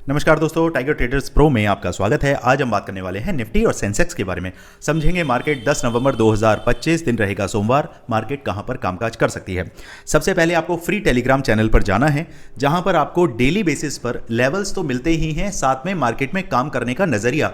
नमस्कार दोस्तों, tiger traders pro में आपका स्वागत है। आज हम बात करने वाले हैं निफ्टी और सेंसेक्स के बारे में। समझेंगे मार्केट 10 नवंबर 2025 दिन रहेगा सोमवार, मार्केट कहां पर कामकाज कर सकती है। सबसे पहले आपको फ्री टेलीग्राम चैनल पर जाना है, जहां पर आपको डेली बेसिस पर लेवल्स तो मिलते ही हैं, साथ में मार्केट में काम करने का नजरिया,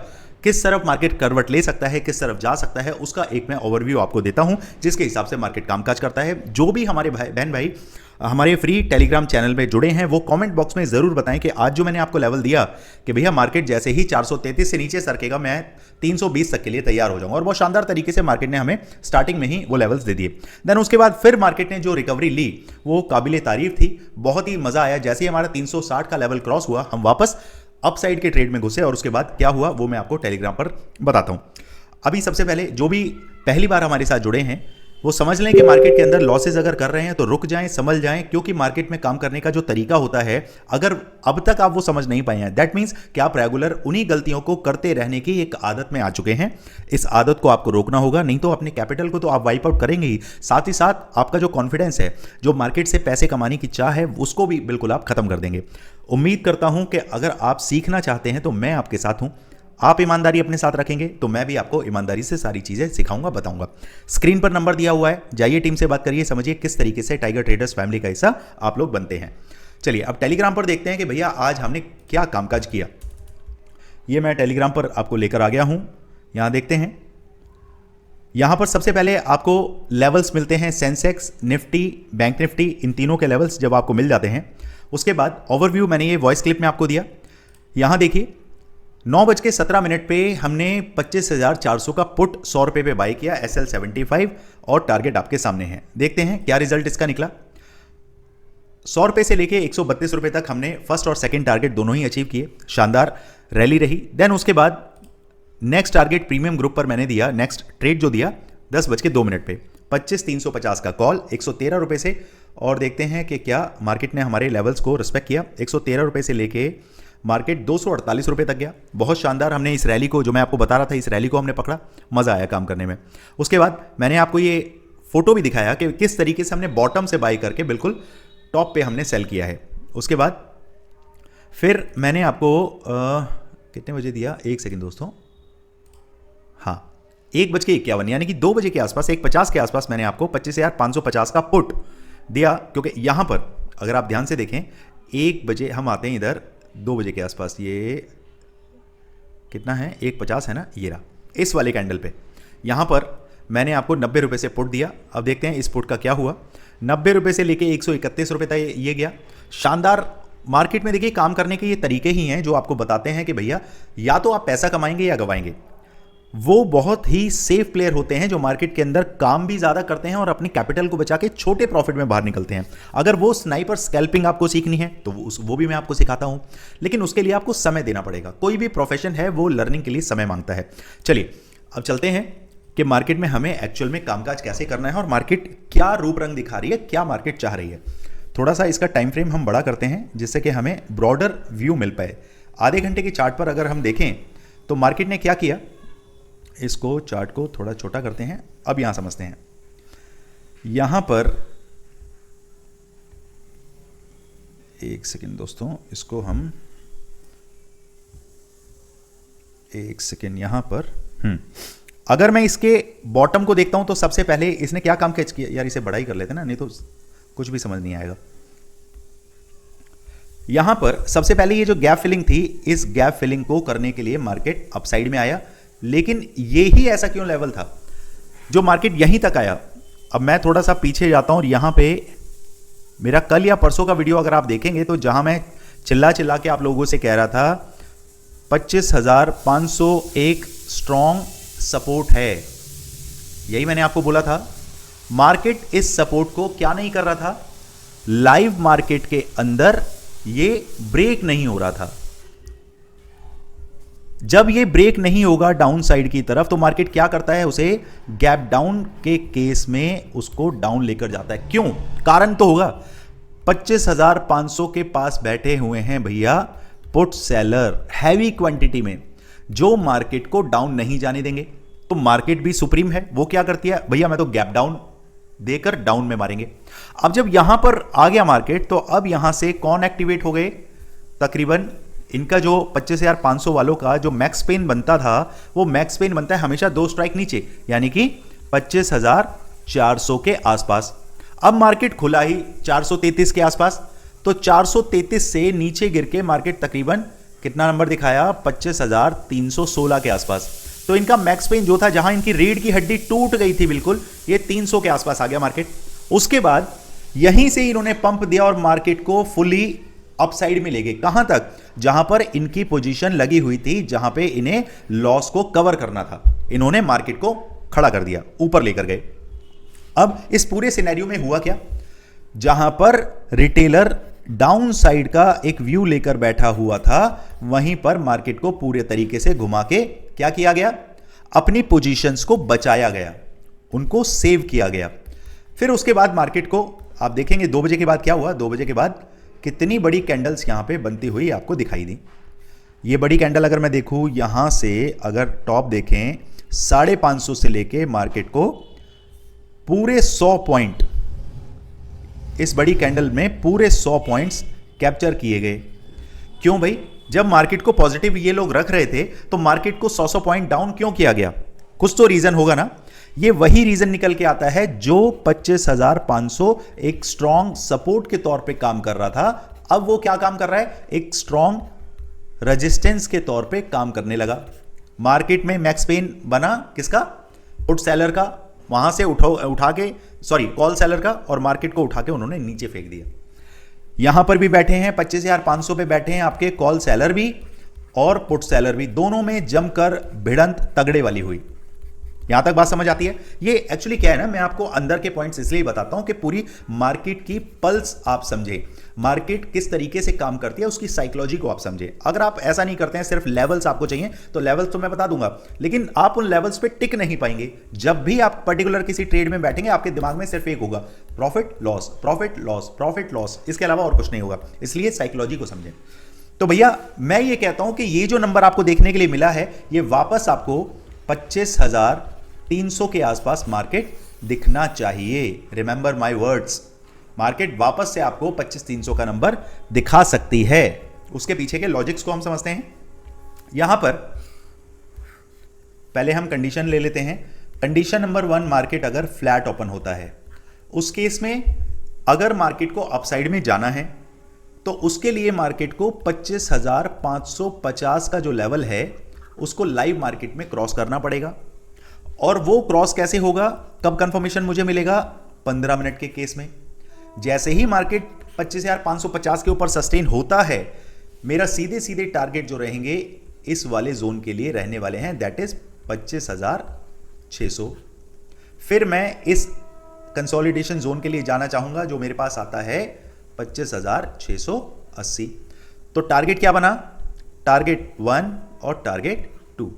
किस तरफ मार्केट करवट ले सकता है, किस तरफ जा सकता है, उसका एक मैं ओवरव्यू आपको देता हूं, जिसके हिसाब से मार्केट कामकाज करता है। जो भी हमारे बहन भाई हमारे फ्री टेलीग्राम चैनल में जुड़े हैं, वो कमेंट बॉक्स में जरूर बताएं कि आज जो मैंने आपको लेवल दिया कि भैया मार्केट जैसे ही 433 से नीचे सरकेगा, मैं 320 तक के लिए तैयार हो जाऊंगा। और बहुत शानदार तरीके से मार्केट ने हमें स्टार्टिंग में ही वो लेवल्स दे दिए। देन उसके बाद फिर मार्केट ने जो रिकवरी ली वो काबिले तारीफ थी, बहुत ही मजा आया। जैसे ही हमारा 360 का लेवल क्रॉस हुआ, हम वापस अपसाइड के ट्रेड में घुसे और उसके बाद क्या हुआ वो मैं आपको टेलीग्राम पर बताता हूं। अभी सबसे पहले जो भी पहली बार हमारे साथ जुड़े हैं वो समझ लें कि मार्केट के अंदर लॉसेज अगर कर रहे हैं तो रुक जाएं, समझ जाएं, क्योंकि मार्केट में काम करने का जो तरीका होता है, अगर अब तक आप वो समझ नहीं पाए हैं, दैट मीन्स कि आप रेगुलर उन्हीं गलतियों को करते रहने की एक आदत में आ चुके हैं। इस आदत को आपको रोकना होगा, नहीं तो अपने कैपिटल को तो आप वाइप आउट करेंगे ही, साथ ही साथ आपका जो कॉन्फिडेंस है, जो मार्केट से पैसे कमाने की चाह है, उसको भी बिल्कुल आप खत्म कर देंगे। उम्मीद करता हूं कि अगर आप सीखना चाहते हैं तो मैं आपके साथ हूं। आप ईमानदारी अपने साथ रखेंगे तो मैं भी आपको ईमानदारी से सारी चीजें सिखाऊंगा, बताऊंगा। स्क्रीन पर नंबर दिया हुआ है, जाइए टीम से बात करिए, समझिए किस तरीके से टाइगर ट्रेडर्स फैमिली का हिस्सा आप लोग बनते हैं। चलिए अब टेलीग्राम पर देखते हैं कि भैया आज हमने क्या कामकाज किया। ये मैं टेलीग्राम पर आपको लेकर आ गया हूं, यहां देखते हैं। यहां पर सबसे पहले आपको लेवल्स मिलते हैं, सेंसेक्स, निफ्टी, बैंक निफ्टी, इन तीनों के लेवल्स जब आपको मिल जाते हैं, उसके बाद ओवरव्यू मैंने ये वॉइस क्लिप में आपको दिया। यहां देखिए 9:17 पे हमने 25,400 का पुट 100 रुपये पे बाई किया, SL75, और टारगेट आपके सामने है। देखते हैं क्या रिजल्ट इसका निकला। 100 रुपये से लेके 132 रुपये तक हमने फर्स्ट और सेकंड टारगेट दोनों ही अचीव किए। शानदार रैली रही। देन उसके बाद नेक्स्ट टारगेट प्रीमियम ग्रुप पर मैंने दिया, नेक्स्ट ट्रेड जो दिया 10:02 पे 25,350 का कॉल 113 रुपये से। और देखते हैं कि क्या मार्केट ने हमारे लेवल्स को रिस्पेक्ट किया। 113 रुपये से लेके मार्केट 248 रुपये तक गया। बहुत शानदार, हमने इस रैली को, जो मैं आपको बता रहा था, इस रैली को हमने पकड़ा, मजा आया काम करने में। उसके बाद मैंने आपको ये फोटो भी दिखाया कि किस तरीके से हमने बॉटम से बाई करके बिल्कुल टॉप पे हमने सेल किया है। उसके बाद फिर मैंने आपको कितने बजे दिया, एक सेकेंड दोस्तों, हाँ 1:51 यानी कि 2 बजे के आसपास, 1:50 के आसपास मैंने आपको 25,550 का पुट दिया। क्योंकि यहां पर अगर आप ध्यान से देखें, 1 बजे हम आते हैं इधर, 2 बजे के आसपास, ये कितना है, 1:50 है ना, ये रहा, इस वाले कैंडल पे यहां पर मैंने आपको 90 रुपये से पुट दिया। अब देखते हैं इस पुट का क्या हुआ। 90 रुपये से लेके 131 रुपये तक ये गया। शानदार। मार्केट में देखिए काम करने के ये तरीके ही हैं जो आपको बताते हैं कि भैया या तो आप पैसा कमाएंगे या गवाएंगे। वो बहुत ही सेफ प्लेयर होते हैं जो मार्केट के अंदर काम भी ज्यादा करते हैं और अपनी कैपिटल को बचा के छोटे प्रॉफिट में बाहर निकलते हैं। अगर वो स्नाइपर स्कैल्पिंग आपको सीखनी है तो वो भी मैं आपको सिखाता हूं, लेकिन उसके लिए आपको समय देना पड़ेगा। कोई भी प्रोफेशन है वो लर्निंग के लिए समय मांगता है। चलिए अब चलते हैं कि मार्केट में हमें एक्चुअल में कामकाज कैसे करना है और मार्केट क्या रूप रंग दिखा रही है, क्या मार्केट चाह रही है। थोड़ा सा इसका टाइम फ्रेम हम बड़ा करते हैं जिससे कि हमें ब्रॉडर व्यू मिल पाए। आधे घंटे के चार्ट पर अगर हम देखें तो मार्केट ने क्या किया, इसको चार्ट को थोड़ा छोटा करते हैं। अब यहां समझते हैं, यहां पर एक सेकेंड दोस्तों, इसको हम एक सेकेंड, यहां पर अगर मैं इसके बॉटम को देखता हूं तो सबसे पहले इसने क्या काम कैच किया, यार इसे बड़ा ही कर लेते ना, नहीं तो कुछ भी समझ नहीं आएगा। यहां पर सबसे पहले ये जो गैप फिलिंग थी, इस गैप फिलिंग को करने के लिए मार्केट अपसाइड में आया, लेकिन ये ही ऐसा क्यों लेवल था जो मार्केट यहीं तक आया। अब मैं थोड़ा सा पीछे जाता हूं और यहां पे मेरा कल या परसों का वीडियो अगर आप देखेंगे तो जहां मैं चिल्ला चिल्ला के आप लोगों से कह रहा था 25,500 एक स्ट्रॉन्ग सपोर्ट है, यही मैंने आपको बोला था। मार्केट इस सपोर्ट को क्या नहीं कर रहा था, लाइव मार्केट के अंदर ये ब्रेक नहीं हो रहा था। जब ये ब्रेक नहीं होगा डाउन साइड की तरफ तो मार्केट क्या करता है, उसे गैप डाउन के केस में उसको डाउन लेकर जाता है। क्यों, कारण तो होगा। 25,500 के पास बैठे हुए हैं भैया पुट सेलर हैवी क्वांटिटी में, जो मार्केट को डाउन नहीं जाने देंगे। तो मार्केट भी सुप्रीम है, वो क्या करती है, भैया मैं तो गैप डाउन देकर डाउन में मारेंगे। अब जब यहां पर आ गया मार्केट तो अब यहां से कौन एक्टिवेट हो गए, तकरीबन इनका जो 25,500 वालों का जो मैक्स पेन बनता था वो मैक्स पेन बनता है हमेशा 2 स्ट्राइक नीचे, यानी कि 25,400 के आसपास। अब मार्केट खुला ही 433 के आसपास, तो 433 से नीचे गिर के मार्केट तकरीबन कितना नंबर दिखाया, 25,316 के आसपास। तो इनका मैक्स पेन जो था, जहां इनकी रीढ़ की हड्डी टूट गई थी बिल्कुल, ये 300 के आसपास आ गया मार्केट। उसके बाद यहीं से इन्होंने पंप दिया और मार्केट को फुली अपसाइड में ले गए। कहां तक, जहां पर इनकी पोजीशन लगी हुई थी, जहां पे इन्हें लॉस को कवर करना था, इन्होंने मार्केट को खड़ा कर दिया, ऊपर लेकर गए। अब इस पूरे सिनेरियो में हुआ क्या, जहां पर रिटेलर डाउन साइड का एक व्यू लेकर बैठा हुआ था, वहीं पर मार्केट को पूरे तरीके से घुमा के क्या किया गया, अपनी पोजीशंस को बचाया गया, उनको सेव किया गया। फिर उसके बाद मार्केट को आप देखेंगे 2 बजे के बाद क्या हुआ, 2 बजे के बाद कितनी बड़ी कैंडल्स यहां पे बनती हुई आपको दिखाई दी। ये बड़ी कैंडल अगर मैं देखूं यहां से, अगर टॉप देखें 550 से लेके मार्केट को पूरे 100 पॉइंट, इस बड़ी कैंडल में पूरे 100 पॉइंट्स कैप्चर किए गए। क्यों भाई, जब मार्केट को पॉजिटिव ये लोग रख रहे थे तो मार्केट को 100 पॉइंट डाउन क्यों किया गया, कुछ तो रीजन होगा ना। ये वही रीजन निकल के आता है जो 25,500 एक स्ट्रॉन्ग सपोर्ट के तौर पे काम कर रहा था, अब वो क्या काम कर रहा है, एक स्ट्रॉन्ग रेजिस्टेंस के तौर पे काम करने लगा। मार्केट में मैक्स पेन बना किसका, पुट सेलर का, वहां से उठा के कॉल सेलर का, और मार्केट को उठा के उन्होंने नीचे फेंक दिया। यहां पर भी बैठे हैं 25,500 पे बैठे हैं आपके कॉल सेलर भी और पुट सेलर भी, दोनों में जमकर भिड़ंत तगड़े वाली हुई। यहां तक बात समझ आती है। ये एक्चुअली क्या है ना, मैं आपको अंदर के पॉइंट्स इसलिए बताता हूं कि पूरी मार्केट की पल्स आप समझे, मार्केट किस तरीके से काम करती है उसकी साइकोलॉजी को आप समझे। अगर आप ऐसा नहीं करते हैं, सिर्फ लेवल्स आपको चाहिए, तो लेवल्स तो मैं बता दूंगा, लेकिन आप उन लेवल्स पे टिक नहीं पाएंगे। जब भी आप पर्टिकुलर किसी ट्रेड में बैठेंगे, आपके दिमाग में सिर्फ एक होगा, profit loss, profit loss, profit loss, इसके अलावा और कुछ नहीं होगा। इसलिए साइकोलॉजी को समझें। तो भैया मैं ये कहता हूं कि ये जो नंबर आपको देखने के लिए मिला है, ये वापस आपको 25,300 के आसपास मार्केट दिखना चाहिए। रिमेंबर माय वर्ड्स, मार्केट वापस से आपको 25,300 का नंबर दिखा सकती है। उसके पीछे के लॉजिक्स को हम समझते हैं। यहां पर पहले हम कंडीशन ले लेते हैं। कंडीशन नंबर 1, मार्केट अगर फ्लैट ओपन होता है, उस केस में अगर मार्केट को अपसाइड में जाना है तो उसके लिए मार्केट को 25,550 का जो लेवल है उसको लाइव मार्केट में क्रॉस करना पड़ेगा। और वो क्रॉस कैसे होगा, कब कंफर्मेशन मुझे मिलेगा, 15 मिनट के केस में। जैसे ही मार्केट 25,550 के ऊपर सस्टेन होता है, मेरा सीधे सीधे टारगेट जो रहेंगे इस वाले जोन के लिए रहने वाले हैं, दैट इज 25,600। फिर मैं इस कंसोलिडेशन जोन के लिए जाना चाहूंगा जो मेरे पास आता है 25,680। तो टारगेट क्या बना, टारगेट 1 और टारगेट 2।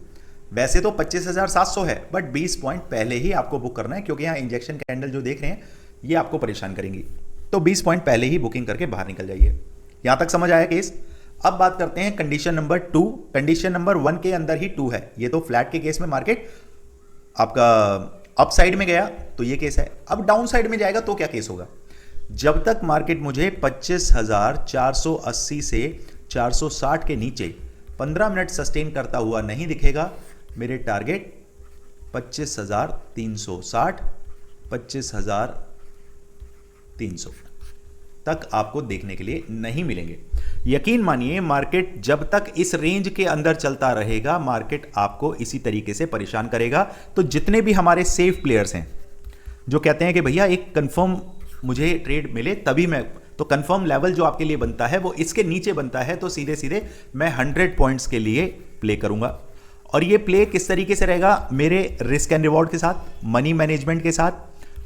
वैसे तो 25,700 है, बट 20 पॉइंट पहले ही आपको बुक करना है, क्योंकि यहां इंजेक्शन कैंडल जो देख रहे हैं ये आपको परेशान करेंगी। तो 20 पॉइंट पहले ही बुकिंग करके बाहर निकल जाइए। यहां तक समझ आया केस। अब बात करते हैं कंडीशन नंबर 2। कंडीशन नंबर 1 के अंदर ही 2 है। ये तो फ्लैट के केस में मार्केट आपका अप साइड में गया तो ये केस है। अब डाउन साइड में जाएगा तो क्या केस होगा, जब तक मार्केट मुझे 25,480 से 460 के नीचे 15 मिनट सस्टेन करता हुआ नहीं दिखेगा, मेरे टारगेट 25,360, 25,300 तक आपको देखने के लिए नहीं मिलेंगे। यकीन मानिए, मार्केट जब तक इस रेंज के अंदर चलता रहेगा, मार्केट आपको इसी तरीके से परेशान करेगा। तो जितने भी हमारे सेफ प्लेयर्स हैं जो कहते हैं कि भैया एक कंफर्म मुझे ट्रेड मिले तभी मैं, तो कंफर्म लेवल जो आपके लिए बनता है वो इसके नीचे बनता है, तो सीधे सीधे मैं 100 पॉइंट्स के लिए प्ले करूंगा। और ये प्ले किस तरीके से रहेगा, मेरे रिस्क एंड रिवॉर्ड के साथ, मनी मैनेजमेंट के साथ,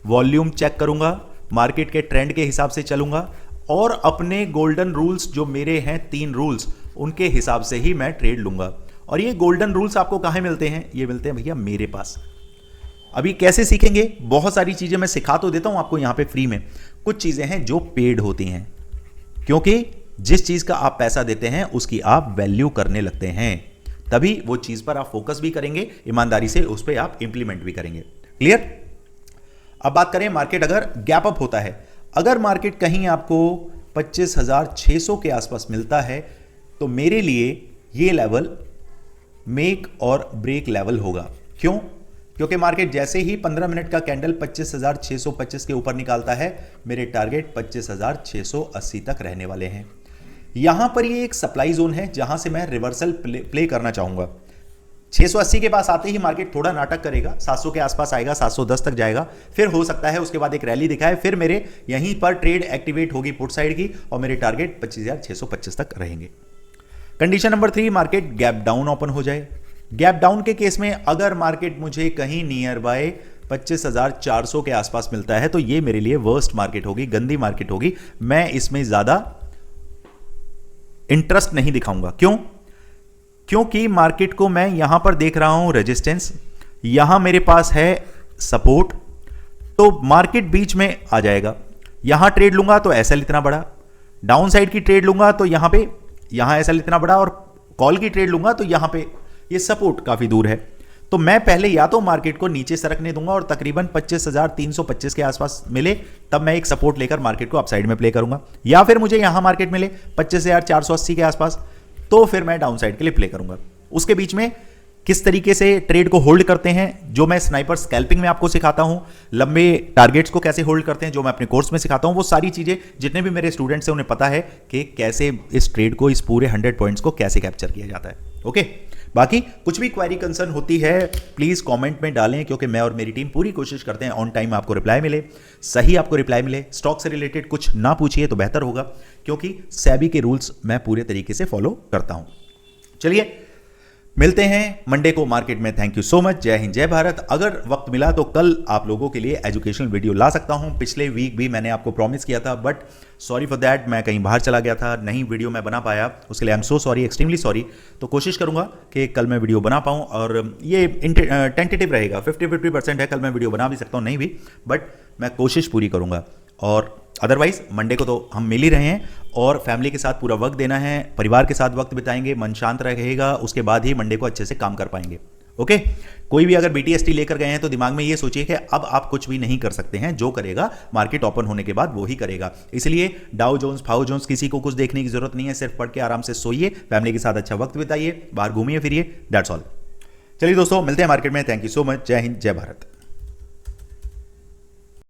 वॉल्यूम चेक करूंगा, मार्केट के ट्रेंड के हिसाब से चलूंगा, और अपने गोल्डन रूल्स जो मेरे हैं 3 रूल्स, उनके हिसाब से ही मैं ट्रेड लूंगा। और ये गोल्डन रूल्स आपको कहां मिलते हैं, ये मिलते हैं भैया मेरे पास। अभी कैसे सीखेंगे, बहुत सारी चीजें मैं सिखा तो देता हूं आपको यहां पे फ्री में, कुछ चीजें हैं जो पेड होती हैं, क्योंकि जिस चीज का आप पैसा देते हैं उसकी आप वैल्यू करने लगते हैं, तभी वो चीज पर आप फोकस भी करेंगे, ईमानदारी से उस पर आप इंप्लीमेंट भी करेंगे। क्लियर। अब बात करें, मार्केट अगर गैप अप होता है, अगर मार्केट कहीं आपको 25,600 के आसपास मिलता है, तो मेरे लिए ये लेवल मेक और ब्रेक लेवल होगा। क्यों? क्योंकि मार्केट जैसे ही 15 मिनट का कैंडल 25,625 के ऊपर निकालता है, मेरे टारगेट 25,680 तक रहने वाले हैं। यहां पर ये एक सप्लाई जोन है जहां से मैं रिवर्सल प्ले करना चाहूंगा। 680 के पास आते ही मार्केट थोड़ा नाटक करेगा, 700 के आसपास आएगा, 710 तक जाएगा, फिर हो सकता है उसके बाद एक रैली दिखाए, फिर मेरे यहीं पर ट्रेड एक्टिवेट होगी पुट साइड की और मेरे टारगेट 25,625 तक रहेंगे। Condition number 3, market gap down open हो जाए। गैप डाउन के केस में अगर मार्केट मुझे कहीं नियर बाय 25,400 के आसपास मिलता है तो ये मेरे लिए वर्स्ट मार्केट होगी, गंदी मार्केट होगी। मैं इसमें ज्यादा इंटरेस्ट नहीं दिखाऊंगा। क्यों? क्योंकि मार्केट को मैं यहां पर देख रहा हूं रेजिस्टेंस, यहां मेरे पास है सपोर्ट, तो मार्केट बीच में आ जाएगा। यहां ट्रेड लूंगा तो एसएल इतना बड़ा, डाउन साइड की ट्रेड लूंगा तो यहां एसएल इतना बड़ा, और कॉल की ट्रेड लूंगा तो यहां पे ये सपोर्ट काफी दूर है। तो मैं पहले या तो मार्केट को नीचे सरकने दूंगा और तकरीबन 25,325 के आसपास मिले, तब मैं एक सपोर्ट लेकर मार्केट को अपसाइड में प्ले करूंगा, या फिर मुझे यहां मार्केट मिले 25,480 के आसपास, तो फिर मैं डाउन साइड के लिए प्ले करूंगा। उसके बीच में किस तरीके से ट्रेड को होल्ड करते हैं, जो मैं स्नाइपर स्कैल्पिंग में आपको सिखाता हूं, लंबे टारगेट्स को कैसे होल्ड करते हैं, जो मैं अपने कोर्स में सिखाता हूं, वो सारी चीजें जितने भी मेरे स्टूडेंट्स हैं उन्हें पता है कि कैसे इस ट्रेड को, इस पूरे 100 पॉइंट्स को कैसे कैप्चर किया जाता है। ओके, बाकी कुछ भी क्वेरी कंसर्न होती है प्लीज कमेंट में डालें, क्योंकि मैं और मेरी टीम पूरी कोशिश करते हैं ऑन टाइम आपको रिप्लाई मिले, सही आपको रिप्लाई मिले। स्टॉक से रिलेटेड कुछ ना पूछिए तो बेहतर होगा, क्योंकि सेबी के रूल्स मैं पूरे तरीके से फॉलो करता हूं। चलिए मिलते हैं मंडे को मार्केट में। Thank you so much. जय हिंद, जय भारत। अगर वक्त मिला तो कल आप लोगों के लिए एजुकेशनल वीडियो ला सकता हूं। पिछले वीक भी मैंने आपको प्रॉमिस किया था, बट सॉरी फॉर दैट, मैं कहीं बाहर चला गया था, नहीं वीडियो मैं बना पाया, उसके लिए I am so sorry, extremely sorry. तो कोशिश करूंगा कि कल मैं वीडियो बना पाऊं, और ये टेंटेटिव रहेगा, 50-50% है, कल मैं वीडियो बना भी सकता हूं, नहीं भी, बट मैं कोशिश पूरी करूंगा। और अदरवाइज मंडे को तो हम मिल ही रहे हैं, और फैमिली के साथ पूरा वक्त देना है, परिवार के साथ वक्त बिताएंगे, मन शांत रहेगा, उसके बाद ही मंडे को अच्छे से काम कर पाएंगे। ओके, कोई भी अगर BTST लेकर गए हैं तो दिमाग में ये सोचिए कि अब आप कुछ भी नहीं कर सकते हैं, जो करेगा मार्केट ओपन होने के बाद वो ही करेगा। इसलिए डाउ जोन्स, फाउ जोन्स, किसी को कुछ देखने की जरूरत नहीं है, सिर्फ पढ़ के आराम से सोइए, फैमिली के साथ अच्छा वक्त बिताइए, बाहर घूमिए फिरिए, दैट्स ऑल। चलिए दोस्तों, मिलते हैं मार्केट में। Thank you so much. जय हिंद, जय भारत।